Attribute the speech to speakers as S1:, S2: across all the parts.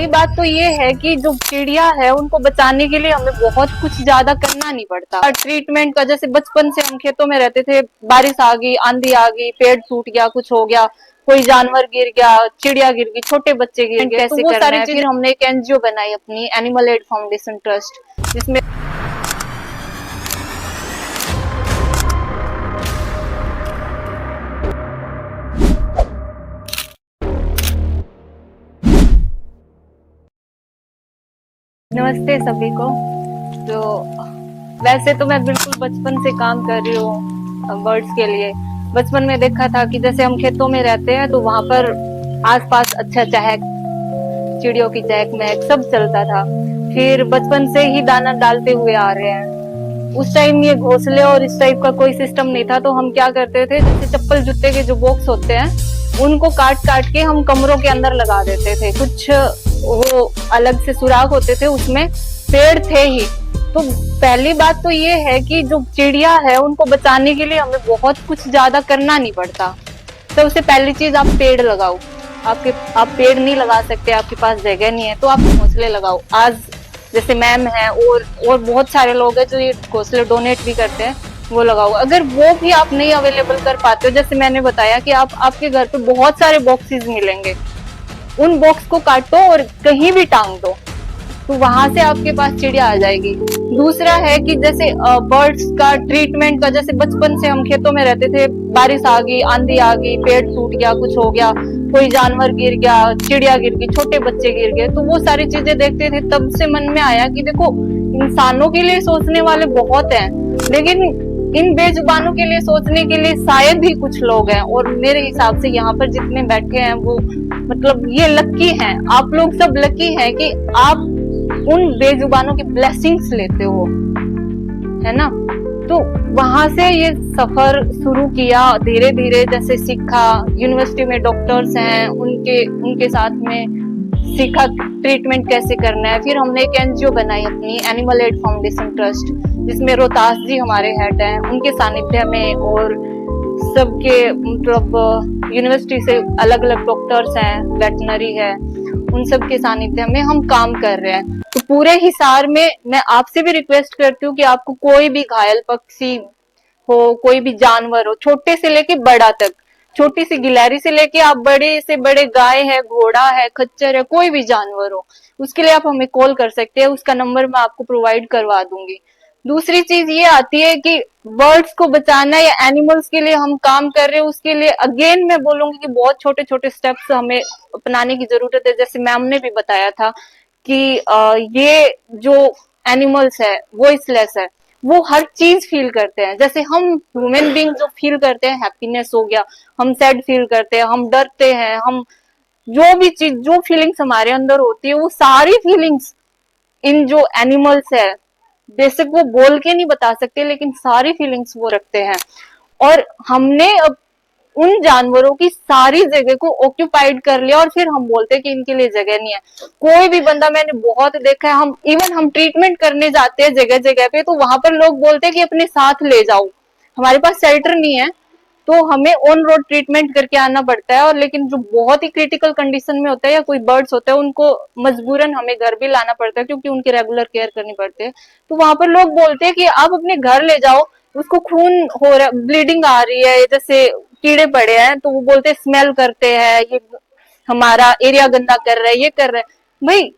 S1: पहली बात तो ये है कि जो चिड़िया है उनको बचाने के लिए हमें बहुत कुछ ज्यादा करना नहीं पड़ता। ट्रीटमेंट का जैसे बचपन से हम खेतों में रहते थे, बारिश आ गई, आंधी आ गई, पेड़ टूट गया, कुछ हो गया, कोई जानवर गिर गया, चिड़िया गिर गई, छोटे बच्चे गिर गए, तो वो सारी चीजें हमने एक एनजीओ बनाई अपनी, एनिमल एड फाउंडेशन ट्रस्ट, जिसमें नमस्ते सभी को। तो वैसे तो मैं बिल्कुल बचपन से काम कर रही हूँ बर्ड्स के लिए। बचपन में देखा था कि जैसे हम खेतों में रहते हैं तो वहां पर आसपास अच्छा चहक, चिड़ियों की चहक महक सब चलता था। फिर बचपन से ही दाना डालते हुए आ रहे हैं। उस टाइम ये घोंसले और इस टाइप का कोई सिस्टम नहीं था, तो हम क्या करते थे, जैसे चप्पल जूते के जो बॉक्स होते हैं उनको काट काट के हम कमरों के अंदर लगा देते थे। कुछ वो अलग से सुराख होते थे, उसमें पेड़ थे ही। तो पहली बात तो ये है कि जो चिड़िया है उनको बचाने के लिए हमें बहुत कुछ ज्यादा करना नहीं पड़ता। तो उससे पहली चीज, आप पेड़ लगाओ। आप पेड़ नहीं लगा सकते, आपके पास जगह नहीं है, तो आप घोंसले लगाओ। आज जैसे मैम है और बहुत सारे लोग हैं जो ये घोंसले डोनेट भी करते हैं, वो लगाओ। अगर वो भी आप नहीं अवेलेबल कर पाते हो, जैसे मैंने बताया कि आपके घर पे बहुत सारे बॉक्सेस मिलेंगे, उन बॉक्स को काटो और कहीं भी टांग दो, तो वहां से आपके पास चिड़िया आ जाएगी। दूसरा है कि जैसे बर्ड्स का ट्रीटमेंट का, जैसे बचपन से हम खेतों में रहते थे, बारिश आ गई, आंधी आ गई, पेड़ टूट गया, कुछ हो गया, कोई जानवर गिर गया, चिड़िया गिर गई, छोटे बच्चे गिर गए, तो वो सारी चीजें देखते थे। तब से मन में आया कि देखो, इंसानों के लिए सोचने वाले बहुत हैं, लेकिन इन बेजुबानों के लिए सोचने के लिए शायद ही कुछ लोग हैं। और मेरे हिसाब से यहाँ पर जितने बैठे हैं वो मतलब ये लकी हैं। आप लोग सब लकी हैं कि आप उन बेजुबानों की ब्लेसिंग्स लेते हो, है ना। तो वहां से ये सफर शुरू किया, धीरे धीरे जैसे सीखा। यूनिवर्सिटी में डॉक्टर्स हैं, उनके साथ में सीखा ट्रीटमेंट कैसे करना है। फिर हमने एक एनजीओ बनाई अपनी, एनिमल एड फाउंडेशन ट्रस्ट, जिसमें रोहतास जी हमारे हेड हैं, उनके सानिध्य में और सबके मतलब यूनिवर्सिटी से अलग अलग डॉक्टर्स हैं, वेटनरी है, उन सब के सानिध्य में हम काम कर रहे हैं। तो पूरे हिसार में मैं आपसे भी रिक्वेस्ट करती हूँ कि आपको कोई भी घायल पक्षी हो, कोई भी जानवर हो, छोटे से लेके बड़ा तक, छोटी सी गिलहरी से लेके आप बड़े से बड़े गाय है, घोड़ा है, खच्चर है, कोई भी जानवर हो, उसके लिए आप हमें कॉल कर सकते हैं। उसका नंबर मैं आपको प्रोवाइड करवा दूंगी। दूसरी चीज ये आती है कि बर्ड्स को बचाना या एनिमल्स के लिए हम काम कर रहे हैं, उसके लिए अगेन मैं बोलूंगी कि बहुत छोटे छोटे स्टेप्स हमें अपनाने की जरूरत है। जैसे मैम ने भी बताया था कि ये जो एनिमल्स है वॉइसलेस है, वो हर चीज फील करते हैं। जैसे हम ह्यूमन बीइंग जो फील करते हैं, हैप्पीनेस हो गया, हम सैड फील करते हैं, हम डरते हैं, हम जो भी चीज, जो फीलिंग्स हमारे अंदर होती है, वो सारी फीलिंग्स इन जो एनिमल्स है, बेसिक वो बोल के नहीं बता सकते, लेकिन सारी फीलिंग्स वो रखते हैं। और हमने अब उन जानवरों की सारी जगह को ऑक्यूपाइड कर लिया, और फिर हम बोलते हैं कि इनके लिए जगह नहीं है। कोई भी बंदा, मैंने बहुत देखा है, हम ट्रीटमेंट करने जाते हैं जगह जगह पे, तो वहां पर लोग बोलते हैं कि अपने साथ ले जाओ, हमारे पास शेल्टर नहीं है, तो हमें ऑन रोड ट्रीटमेंट करके आना पड़ता है। और लेकिन जो बहुत ही क्रिटिकल कंडीशन में होता है या कोई बर्ड्स होता है, उनको मजबूरन हमें घर भी लाना पड़ता है, क्योंकि उनकी रेगुलर केयर करनी पड़ती है। तो वहां पर लोग बोलते हैं कि आप अपने घर ले जाओ, उसको खून हो रहा, ब्लीडिंग आ रही है, जैसे कीड़े पड़े हैं, तो वो बोलते हैं स्मेल करते हैं, ये हमारा एरिया गंदा कर रहा है, ये कर रहा है। भाई,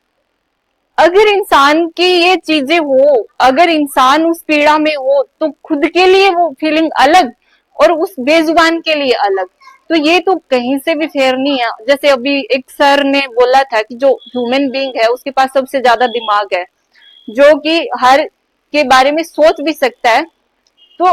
S1: अगर इंसान की ये चीजें हो, अगर इंसान उस पीड़ा में हो, तो खुद के लिए वो फीलिंग अलग और उस बेजुबान के लिए अलग। तो ये तो कहीं से भी फेयर नहीं है। जैसे अभी एक सर ने बोला था कि जो ह्यूमन बीइंग है उसके पास सबसे ज्यादा दिमाग है, जो कि हर के बारे में सोच भी सकता है। तो